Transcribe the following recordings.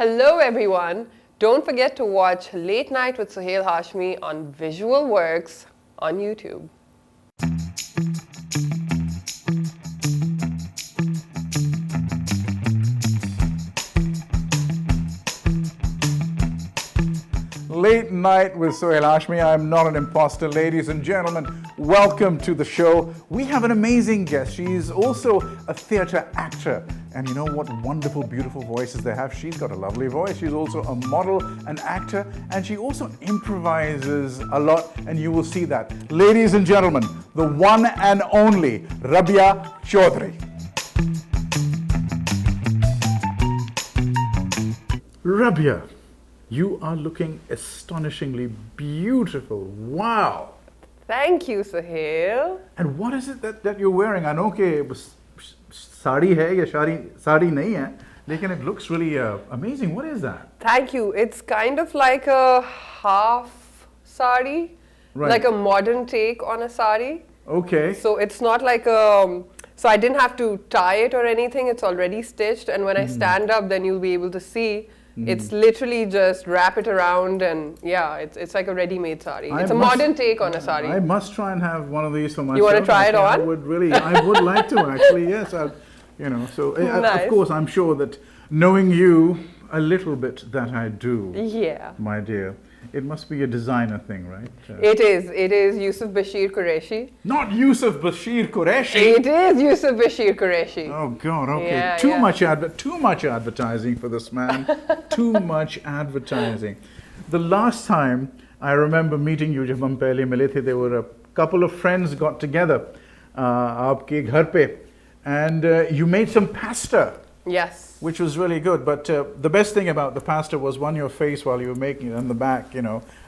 Hello everyone. Don't forget to watch Late Night with Sohail Hashmi on Visual Works on YouTube. Late Night with Sohail Hashmi. I'm not an imposter. Ladies and gentlemen, welcome to the show. We have an amazing guest. She's also a theatre actor. And you know what wonderful, beautiful voices they have? She's got a lovely voice. She's also a model, an actor, and she also improvises a lot, and you will see that. Ladies and gentlemen, the one and only Rubya Chaudhry. Rubya, you are looking astonishingly beautiful. Wow. Thank you, Sohail. And what is it that you're wearing? I know कि साड़ी है या साड़ी नहीं है, लेकिन it looks really amazing. What is that? Thank you. It's kind of like a half sari, like a modern take on a sari. Okay. So it's not like a... So I didn't have to tie it or anything. It's already stitched. And when I stand up, then you'll be able to see. It's literally just wrap it around and yeah, it's like a ready-made sari. It's a modern take on a sari. I must try and have one of these for myself. You want to try it on? I would like to actually, yes. Of course, I'm sure that knowing you a little bit that I do, my dear, it must be a designer thing, right? It is Yusuf Bashir Qureshi. Not Yusuf Bashir Qureshi. It is Yusuf Bashir Qureshi. Oh God, okay. Too much advertising for this man. Too much advertising. The last time I remember meeting you, jab hum pehle mile the, there were a couple of friends got together, aapke ghar pe, and you made some pasta. Yes. Which was really good, but the best thing about the pasta was your face while you were making it in the back,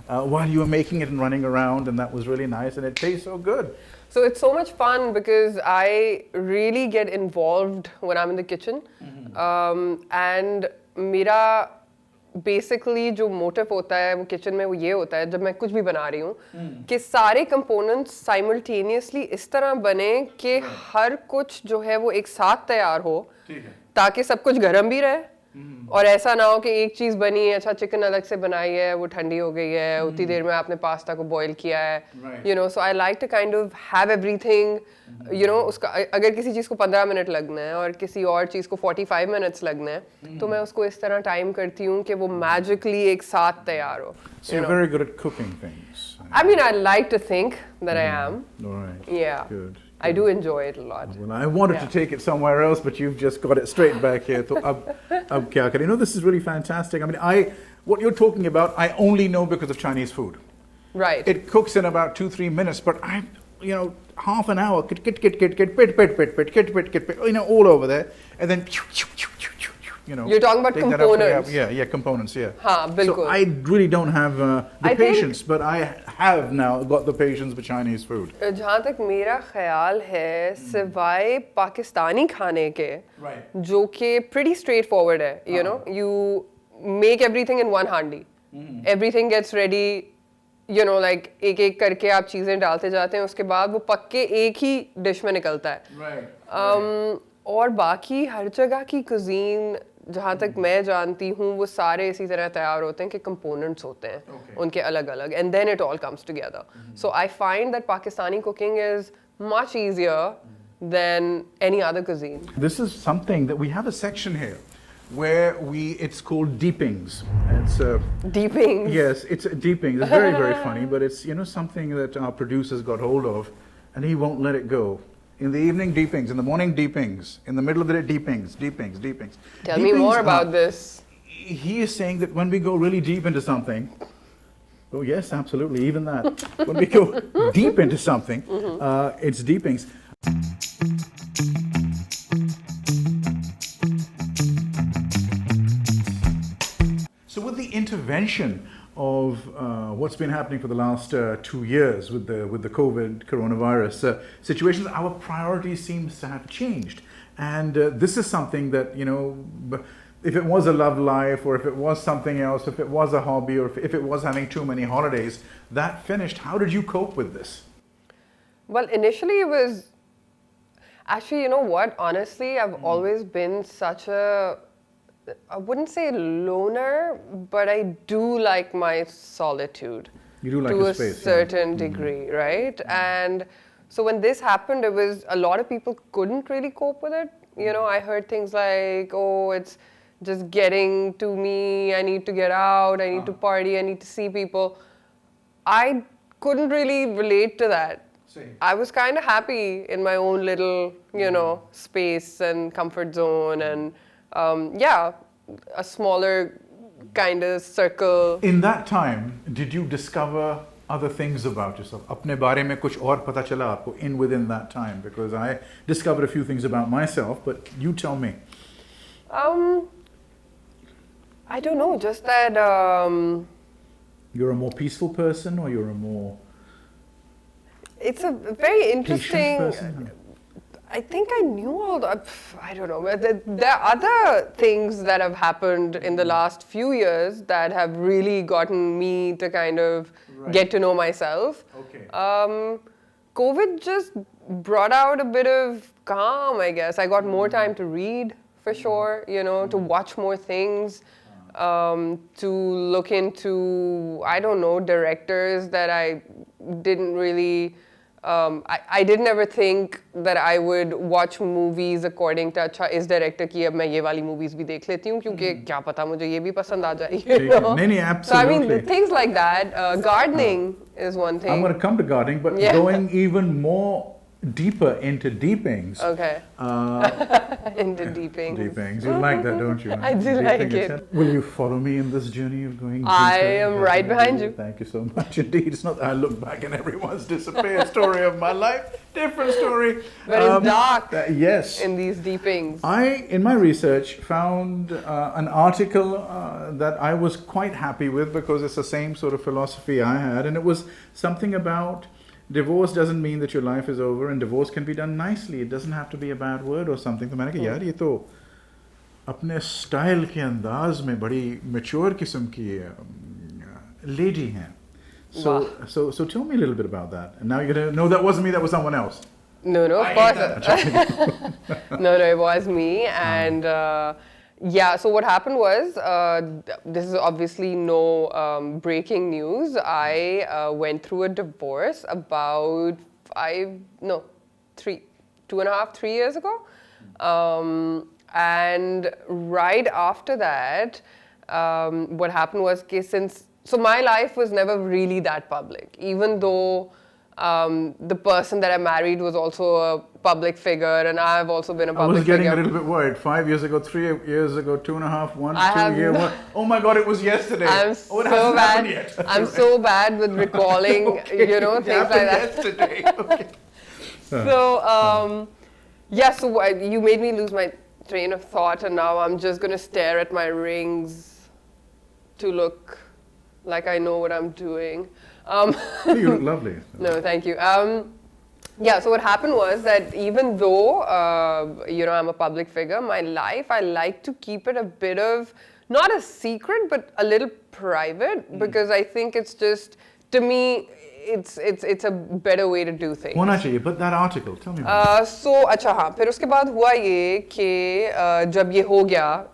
while you were making it and running around, and that was really nice, and it tastes so good. So it's so much fun because I really get involved when I'm in the kitchen, and मेरा basically जो motive होता है वो kitchen में वो ये होता है जब मैं कुछ भी बना रही हूँ कि सारे components simultaneously इस तरह बने कि हर कुछ जो है वो एक साथ तैयार हो ताकि सब कुछ गर्म भी रहे और ऐसा ना हो कि एक चीज बनी है अच्छा चिकन अलग से बनाई है वो ठंडी हो गई है उतनी देर में आपने पास्ता को बॉईल किया है so I like to kind of have everything उसका अगर किसी चीज को 15 मिनट लगना है और किसी और चीज को 45 मिनट्स लगना है तो मैं उसको इस तरह टाइम करती हूँ कि वो magically एक साथ तैयार हो. So you're very good at cooking things. I mean, I like to think that I am. All right. Yeah. Good. I do enjoy it a lot. Well, I wanted to take it somewhere else, but you've just got it straight back here. So, ab kya kare? This is really fantastic. I mean, what you're talking about, I only know because of Chinese food. Right. It cooks in about 2-3 minutes, but half an hour, all over there, and then you're talking about components. Yeah, components, yeah. Haan, bilkul. So I really don't have the patience, but I have now got the patience for Chinese food. जहाँ तक मेरा ख्याल है सिवाय पाकिस्तानी खाने के जो कि pretty straightforward है, you make everything in one handi. Everything gets ready, like एक-एक करके आप चीजें डालते जाते हैं उसके बाद वो पक के एक ही डिश में निकलता है. और बाकी हर जगह की cuisine जहाँ तक मैं जानती हूँ वो सारे इसी तरह तैयार होते हैं कि components होते हैं उनके अलग-अलग and then it all comes together. So I find that Pakistani cooking is much easier than any other cuisine. This is something that we have a section here where it's called deepings. It's deepings. Yes, it's deepings. It's very, very funny, but it's something that our producers got hold of and he won't let it go. In the evening, deepings. In the morning, deepings. In the middle of the day, deepings. Tell me more about this. He is saying that when we go really deep into something, oh yes, absolutely, even that. When we go deep into something, it's deepings. So with the intervention of what's been happening for the last 2 years with the coronavirus situations, our priorities seems to have changed. And this is something that, if it was a love life or if it was something else, if it was a hobby or if it was having too many holidays, that finished. How did you cope with this? Well, initially it was, actually, you know what, honestly, I've always been such a I wouldn't say loner, but I do like my solitude. You do like to a space, certain degree, right? And so when this happened, it was a lot of people couldn't really cope with it. You know, I heard things like, oh, it's just getting to me, I need to get out, I need to party, I need to see people. I couldn't really relate to that. Same. I was kind of happy in my own little, you know, space and comfort zone and yeah, a smaller kind of circle. In that time, did you discover other things about yourself? अपने बारे में कुछ और पता चला आपको within that time? Because I discovered a few things about myself, but you tell me. I don't know, just that You're a more peaceful person, or you're a more it's a very interesting. person? I think I knew all the. I don't know. But there are other things that have happened in the last few years that have really gotten me to kind of get to know myself. Okay. COVID just brought out a bit of calm, I guess. I got more time to read, for sure, you know, to watch more things, to look into, I don't know, directors that I didn't really. I didn't ever think that I would watch movies according to अच्छा इस director की अब मैं ये वाली movies भी देख लेती हूँ क्योंकि क्या पता मुझे ये भी पसंद आ जाए. You know? नहीं, So I mean absolutely. things like that. Gardening is one thing. I'm going to come to gardening, but Yeah. going even more deeper into deepings. Okay. Into deepings. Deepings. You like that, don't you? I do like it. Will you follow me in this journey of going deeper? I am right behind you. Thank you so much indeed. It's not that I look back and everyone's disappeared story of my life. Different story. But it's dark yes. in these deepings. I, in my research, found an article that I was quite happy with because it's the same sort of philosophy I had, and it was something about divorce doesn't mean that your life is over, and divorce can be done nicely. It doesn't have to be a bad word or something. तो मैंने कहा यार ये तो अपने style के अंदाज में बड़ी mature किस्म की lady हैं. So tell me a little bit about that. And now you're gonna know that wasn't me, that was someone else. No, of course. No, it was me. And yeah, so what happened was, this is obviously no breaking news. I went through a divorce about 2.5, 3 years ago. And right after that, what happened was, so my life was never really that public, even though the person that I married was also a public figure, and I've also been a public figure. I was getting a little bit worried. 5 years ago, 3 years ago, 2.5, 1, 2 years. Oh my God, it was yesterday. I'm so bad. I'm so bad with recalling, you know, things like that. Yesterday. Okay. So, yeah, so you made me lose my train of thought, and now I'm just going to stare at my rings to look like I know what I'm doing. You look lovely. No, thank you. Yeah, so what happened was that even though, you know, I'm a public figure, my life, I like to keep it a bit of, not a secret, but a little private, because I think it's just, to me, it's a better way to do things. होना चाहिए, but that article, tell me about it. So, अच्छा हाँ, फिर उसके बाद हुआ ये कि जब ये हो गया,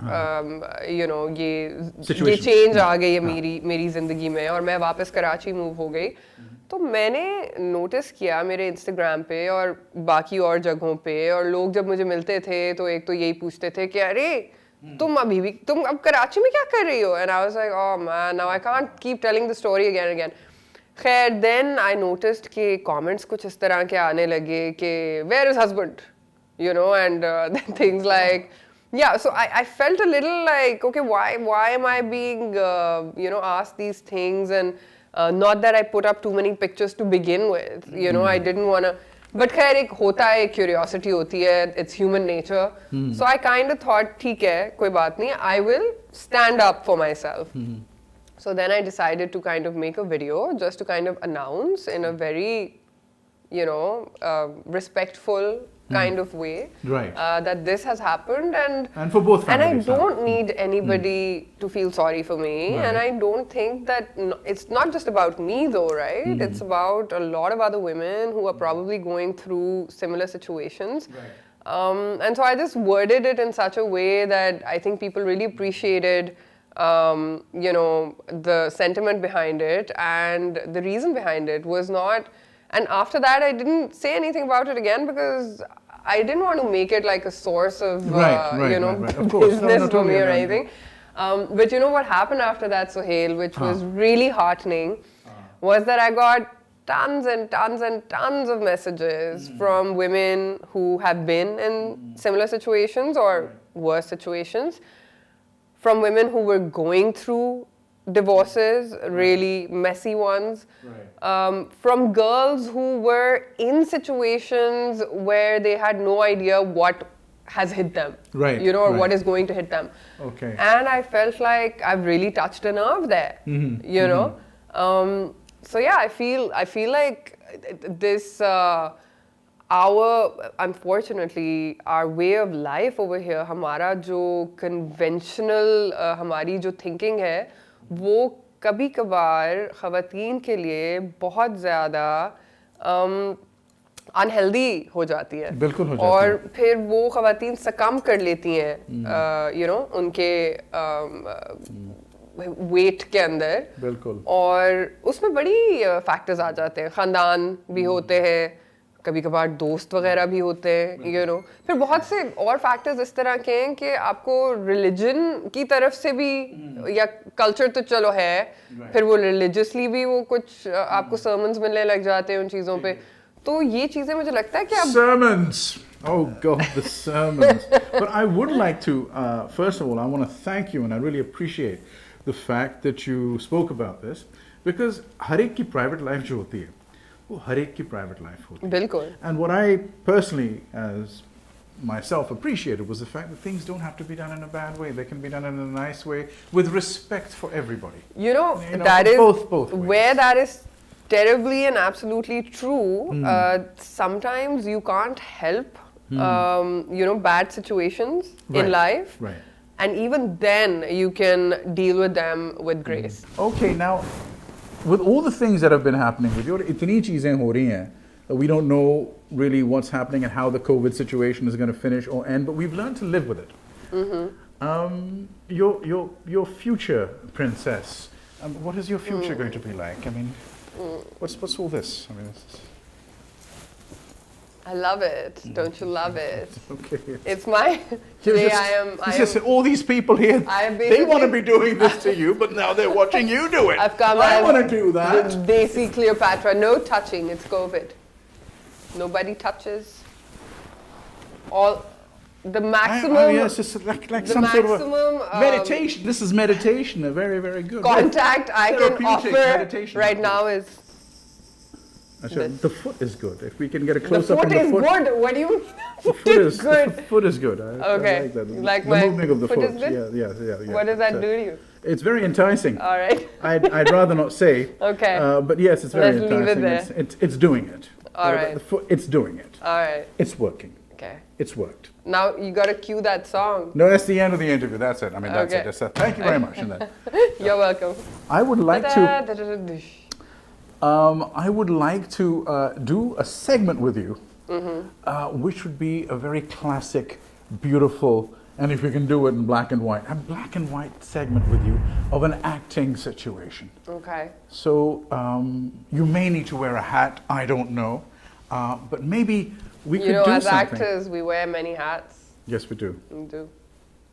you know, ये change आ गई है मेरी ज़िंदगी में, और मैं वापस कराची move हो गई, तो मैंने नोटिस किया मेरे इंस्टाग्राम पे और बाकी और जगहों पे, और लोग जब मुझे मिलते थे तो एक तो यही पूछते थे कि अरे तुम अब कराची में क्या कर रही हो, and I was like, oh man, now I can't keep telling the story again and again. खैर, then I noticed कि comments कुछ इस तरह के आने लगे कि where is husband, you know, and things like, yeah, so I felt a little like, okay, why am I being you know, asked these things, and not that I put up too many pictures to begin with, you know, I didn't want to, but खैर एक होता है, curiosity होती है, it's human nature, so I kind of thought ठीक है, कोई बात नहीं, I will stand up for myself. So then I decided to kind of make a video just to kind of announce in a very, you know, respectful kind of way, right, that this has happened, and for both families. And I don't need anybody to feel sorry for me, and I don't think that it's not just about me though, right? It's about a lot of other women who are probably going through similar situations. Right. And so I just worded it in such a way that I think people really appreciated, you know, the sentiment behind it, and the reason behind it was not. And after that, I didn't say anything about it again because I didn't want to make it like a source of, you know, Of course. business for me or anything. But you know what happened after that, Sohail, which was really heartening, was that I got tons and tons and tons of messages from women who have been in similar situations or worse situations, from women who were going through divorces, really messy ones, from girls who were in situations where they had no idea what has hit them, you know, or what is going to hit them. Okay. And I felt like I've really touched a nerve there, you know. So yeah, I feel like this, unfortunately, our way of life over here, हमारा जो conventional हमारी जो thinking है, वो कभी-कभार ख़वातीन के लिए बहुत ज़्यादा अनहेल्दी हो जाती है। बिल्कुल हो जाती है। और फिर वो ख़वातीन सकम कर लेती हैं, you know, उनके वेट के अंदर। बिल्कुल। और उसमें बड़ी फैक्टर्स आ जाते हैं, ख़ानदान भी होते हैं, कभी कभार दोस्त वगैरह भी होते हैं, you know। फिर बहुत से और फैक्टर्स इस तरह के हैं कि आपको रिलीजन की तरफ से भी, या कल्चर तो चलो है, फिर वो रिलीजियसली भी वो कुछ आपको सर्मन्स मिलने लग जाते हैं उन चीज़ों पे। तो ये चीज़ें मुझे लगता है कि आप sermons. Oh God, the sermons. But I would like to, first of all, I want to thank you, and I really appreciate the fact that you spoke about this, because हर एक की private life जो होती है, वो हर एक की private life होती है। बिल्कुल। And what I personally, as myself, appreciated was the fact that things don't have to be done in a bad way. They can be done in a nice way with respect for everybody. You know that is both ways. Where that is terribly and absolutely true. Sometimes you can't help, you know, bad situations in life. Right. And even then, you can deal with them with grace. Okay, now, with all the things that have been happening with you, itni cheezein ho rahi hain that we don't know really what's happening and how the COVID situation is going to finish or end, but we've learned to live with it. Your future, princess, what is your future going to be like? I mean, what's all this? I mean, I love it. Don't you love it? Okay. It's my today. It's just all these people here. They want to be doing this to you, but now they're watching you do it. I've come. I want to do that. Desi Cleopatra. No touching. It's COVID. Nobody touches. All the maximum. Yes, it's like the some maximum, sort of meditation. This is meditation. A very, very good contact I can offer meditation right now is. The foot is good. If we can get a close up on the foot. The foot is good. What do you mean? The foot is good. The foot is good. Okay. I like that. Like the my movement of the foot. is good? Yeah. What does that do to you? It's very enticing. All right. I'd rather not say. Okay. But yes, it's very Let's enticing. leave it there. It's doing it. All right. The foot, it's doing it. All right. It's working. Okay. It's worked. Now you got to cue that song. No, that's the end of the interview. That's it. I mean, that's it. That's it. Thank you very much. You're welcome. I would like to. I would like to do a segment with you, which would be a very classic, beautiful, and if we can do it in black and white, a black and white segment with you of an acting situation. Okay. So you may need to wear a hat, I don't know, but maybe we could do something. As actors, we wear many hats. Yes, we do. We do.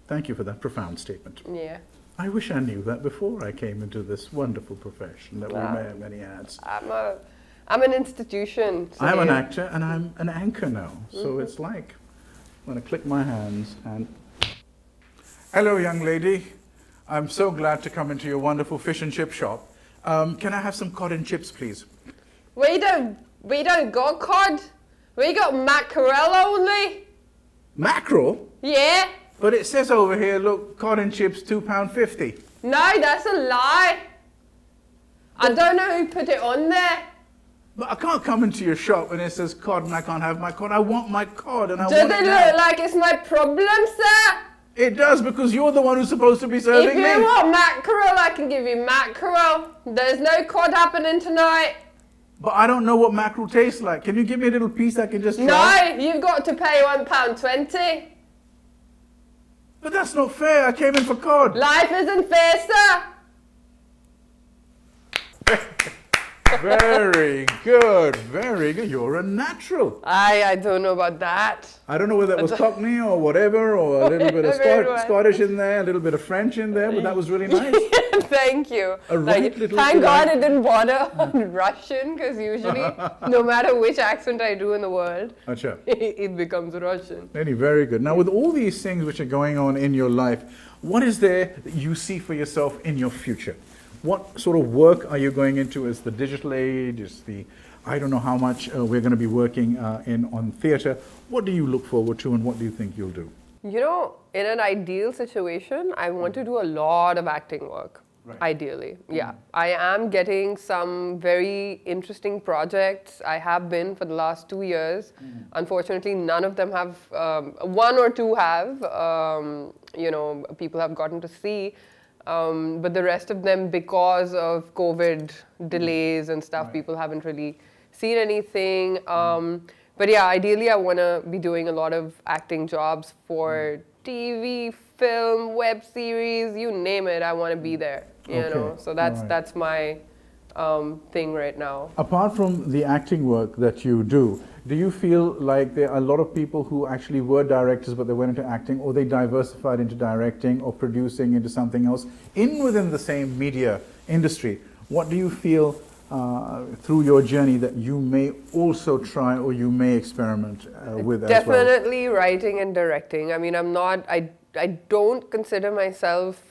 Thank you for that profound statement. Yeah. I wish I knew that before I came into this wonderful profession, that we wear many hats. I'm an institution. So I'm an actor and I'm an anchor now. So it's like, I'm going to click my hands and... Hello, young lady. I'm so glad to come into your wonderful fish and chip shop. Can I have some cod and chips, please? We don't got cod. We got mackerel only. Mackerel? Yeah. But it says over here, look, cod and chips, £2.50. No, that's a lie. I don't know who put it on there. But I can't come into your shop and it says cod and I can't have my cod. I want my cod and I want it it now. Does it look like it's my problem, sir? It does, because you're the one who's supposed to be serving me. If you want mackerel, I can give you mackerel. There's no cod happening tonight. But I don't know what mackerel tastes like. Can you give me a little piece I can just try? No, you've got to pay £1.20. But that's not fair. I came in for cod. Life isn't fair, sir. Very good, very good. You're a natural. I don't know about that. I don't know whether that was Cockney or whatever, or a little bit of Whatever it was. Scottish in there, a little bit of French in there, but that was really nice. Thank you. A right little Thank God polite- it didn't bother on Russian, because usually, no matter which accent I do in the world, Acha. it becomes Russian. Really, very good. Now, with all these things which are going on in your life, what is there that you see for yourself in your future? What sort of work are you going into as the digital age, as the, I don't know how much we're going to be working on theatre. What do you look forward to and what do you think you'll do? You know, in an ideal situation, I want to do a lot of acting work. Right. Ideally, yeah. I am getting some very interesting projects. I have been for the last 2 years. Unfortunately, none of them have, one or two have, you know, people have gotten to see. But the rest of them, because of COVID delays and stuff, people haven't really seen anything. But yeah, ideally, I want to be doing a lot of acting jobs for TV, film, web series, you name it. I want to be there. You know, so that's my thing right now. Apart from the acting work that you do you feel like there are a lot of people who actually were directors but they went into acting, or they diversified into directing or producing into something else within the same media industry? What do you feel through your journey that you may also try or you may experiment with as well? Definitely writing and directing. I mean, I don't consider myself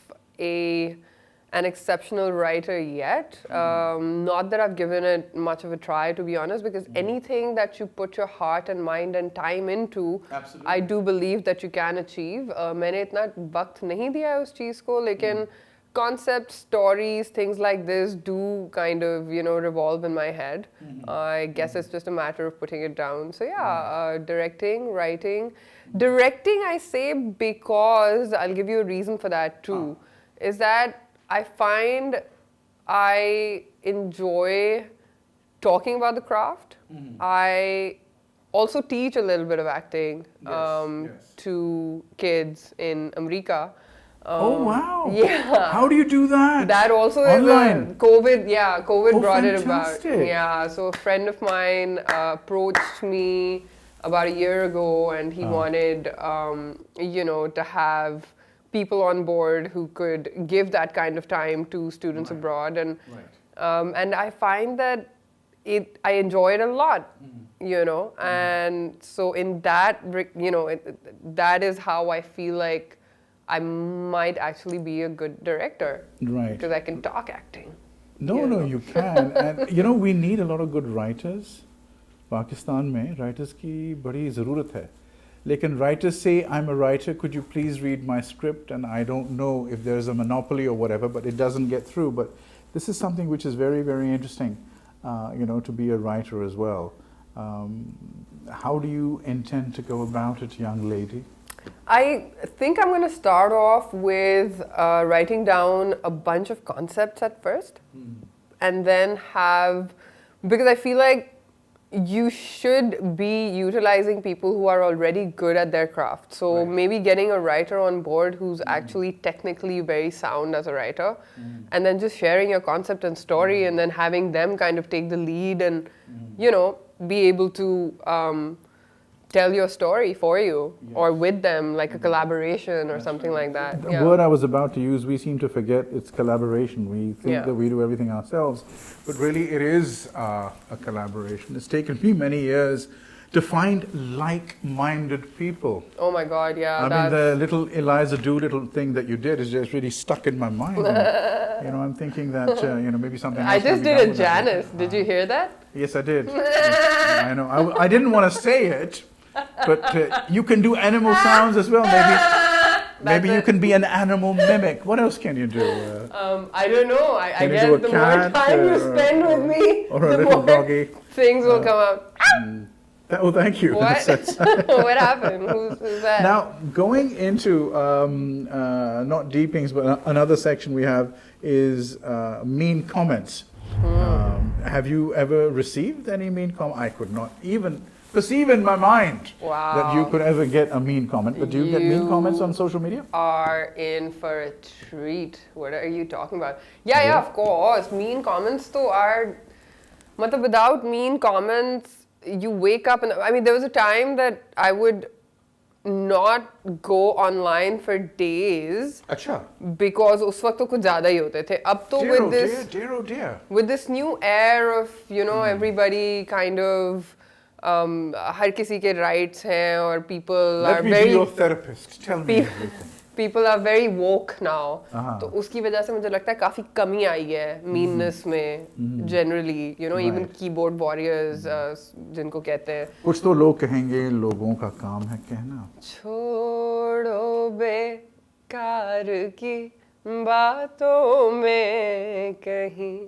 an exceptional writer yet. Not that I've given it much of a try, to be honest, because anything that you put your heart and mind and time into, I do believe that you can achieve. मैंने इतना वक्त नहीं दिया है उस चीज़ को, लेकिन concept, stories, things like this do kind of, you know, revolve in my head. I guess it's just a matter of putting it down. So yeah, directing, writing. Directing, I say, because I'll give you a reason for that too, is that I find I enjoy talking about the craft. I also teach a little bit of acting to kids in America. Oh wow! Yeah. How do you do that? That also Online? is COVID. Yeah, COVID brought fantastic. it about. Yeah, so a friend of mine approached me about a year ago, and he wanted, you know, to have people on board who could give that kind of time to students abroad, and I find that I enjoy it a lot, you know, and so in that, you know, that is how I feel like I might actually be a good director, Right. because I can talk acting. No, you can. And you know, we need a lot of good writers. Pakistan में writers की बड़ी ज़रूरत है. Lekin writers say, I'm a writer, could you please read my script? And I don't know if there's a monopoly or whatever, but it doesn't get through. But this is something which is very, very interesting, you know, to be a writer as well. How do you intend to go about it, young lady? I think I'm going to start off with writing down a bunch of concepts at first, and then because I feel like you should be utilizing people who are already good at their craft. So maybe getting a writer on board who's actually technically very sound as a writer, and then just sharing your concept and story, and then having them kind of take the lead and, you know, be able to tell your story for you or with them, like a collaboration or something like that. The word I was about to use, we seem to forget, it's collaboration. We think that we do everything ourselves, but really it is a collaboration. It's taken me many years to find like-minded people. Oh my God, yeah. I mean, the little Eliza Doolittle thing that you did is just really stuck in my mind. And, you know, I'm thinking that, you know, maybe something else I just can be did done a with that. Janice. Did you hear that? Yes, I did. I know. I didn't want to say it, but you can do animal sounds as well. Maybe you can be an animal mimic. What else can you do? I don't know. I guess do a the cat, more time you spend with me, or a the little more doggy. things will come out. Oh, thank you. What? What happened? Who's that? Now, going into not deepings, but another section we have is mean comments. have you ever received any mean comment? I could not even perceive in my mind that you could ever get a mean comment. But do you get mean comments on social media? Are in for a treat. What are you talking about? Yeah, of course. Mean comments though are, matlab, without mean comments, you wake up and, I mean, there was a time that I would not go online for days. Acha. Because उस वक्त तो कुछ ज़्यादा ही होते थे. अब तो with this new air of, you know, everybody kind of हर किसी के rights हैं और people Let are me very be your therapist. Tell me everything. People are very woke now. तो उसकी वजह से मुझे लगता है काफी कमी आई है meanness में generally, you know, even keyboard warriors जिनको कहते हैं. कुछ तो लोग कहेंगे लोगों का काम है कहना. छोड़ो बेकार की बातों में कहीं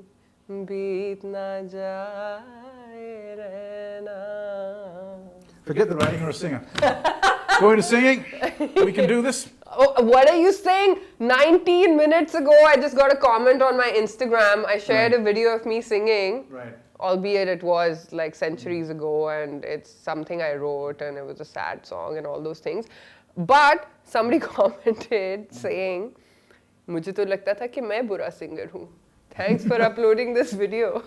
बीत ना जाए रहना. Forget the writing or a singer. Going to singing? We can do this. Oh, what are you saying? 19 minutes ago, I just got a comment on my Instagram. I shared a video of me singing. Right. Albeit it was like centuries ago and it's something I wrote and it was a sad song and all those things. But somebody commented saying, मुझे तो लगता था कि मैं बुरा singer हूँ. Thanks for uploading this video.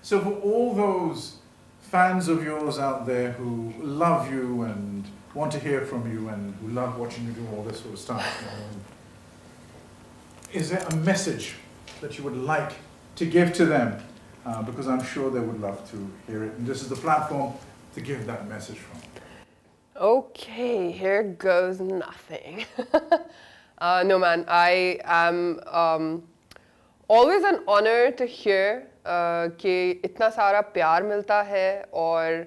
So for all those fans of yours out there who love you and want to hear from you and who love watching you do all this sort of stuff, is there a message that you would like to give to them? Because I'm sure they would love to hear it. And this is the platform to give that message from. Okay, here goes nothing. Noman, I am always an honor to hear कि इतना सारा प्यार मिलता है और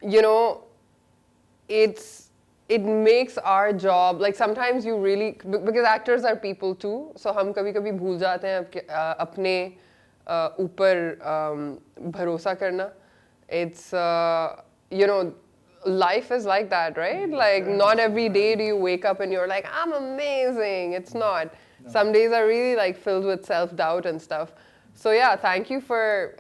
you know, it makes our job, like sometimes you really, because actors are people too, so हम कभी-कभी भूल जाते हैं अपने ऊपर भरोसा करना. It's you know, life is like that, right? Like not every day do you wake up and you're like, I'm amazing. It's not. No. Some days are really like filled with self-doubt and stuff. So yeah, thank you for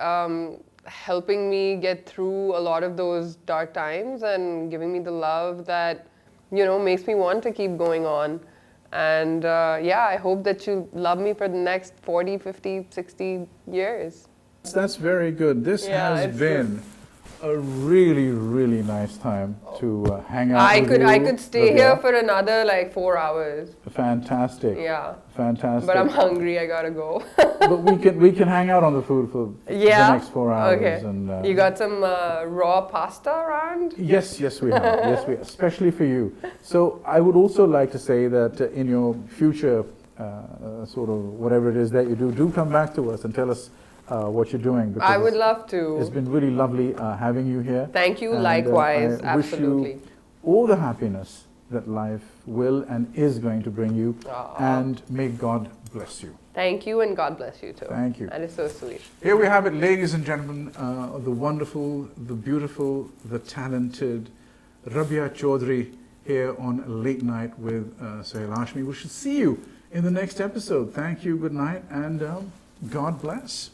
helping me get through a lot of those dark times and giving me the love that, you know, makes me want to keep going on. And yeah, I hope that you love me for the next 40, 50, 60 years. That's very good. This has been a really, really nice time to hang out with you. I could stay here for another like 4 hours. Fantastic. Yeah. Fantastic. But I'm hungry. I gotta go. But we can hang out on the food for the next 4 hours. Okay. And, you got some raw pasta around? Yes, we have. Yes, we have, especially for you. So I would also like to say that in your future, sort of whatever it is that you do come back to us and tell us what you're doing. I would love to. It's been really lovely having you here. Thank you, and, likewise, I absolutely. wish you all the happiness that life will and is going to bring you, and may God bless you. Thank you, and God bless you too. Thank you. That is so sweet. Here we have it, ladies and gentlemen, the wonderful, the beautiful, the talented Rubya Chaudhry here on Late Night with Sohail Hashmi. We should see you in the next episode. Thank you, good night, and God bless.